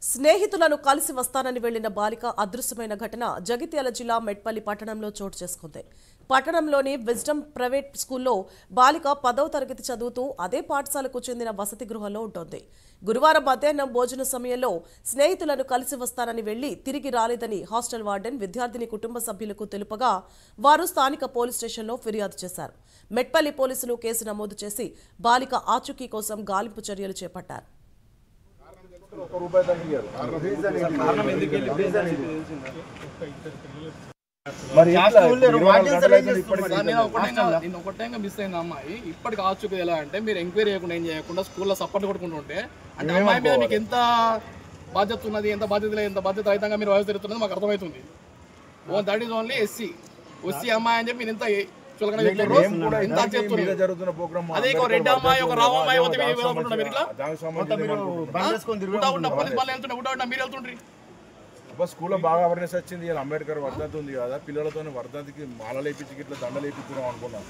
స్నేహితులను కలిసి వస్తానని వెళ్లిన బాలిక అదృశ్యమైన ఘటన జగిత్యాల జిల్లా మెట్పల్లి పట్టణంలో చోటు చేసుకుంది. పట్టణంలోని విజ్డమ్ ప్రైవేట్ స్కూల్లో బాలిక 10వ తరగతి చదువుతూ అదే పాఠశాలకు చెందిన వసతి గృహంలో ఉంటుంది. గురువారం మధ్యాహ్నం భోజన సమయంలో స్నేహితులను కలిసి వస్తానని వెళ్లి తిరిగి రాలేదని హాస్టల్ వార్డెన్ విద్యార్థిని కుటుంబ సభ్యులకు తెలుపగా వారు స్థానిక పోలీస్ స్టేషన్లో ఫిర్యాదు చేశారు. మెట్పల్లి పోలీసులు కేసు నమోదు చేసి బాలిక ఆచూకీ కోసం గాలింపు చర్యలు చేపట్టారు. మిస్ అయిన అమ్మాయి ఇప్పటికి ఆచూకీ ఎలా అంటే మీరు ఎంక్వైరీ చేయకుండా ఏం చేయకుండా స్కూల్లో సపోర్ట్ కొట్టుకుంటుంటే అంటే అమ్మాయి మీద మీకు ఎంత బాధ్యత ఉన్నది, ఎంత బాధ్యత రహితంగా మీరు వయసు తిరుగుతున్నది మాకు అర్థమవుతుంది. దట్ ఈస్ ఓన్లీ ఎస్సీ అమ్మాయి అని చెప్పి మీరు ఎంత అదే రెడ్ అమ్మాయి ఒక రావు అమ్మాయి మీరు వెళ్తుండ్రి. స్కూల్లో బాగా అవేర్నెస్ వచ్చింది. అంబేద్కర్ వర్ధంతి ఉంది కదా, పిల్లలతో వర్ధంతికి మాలలు వేయించి ఇట్లా దండలు వేయించుకున్నాం అనుకున్నాం.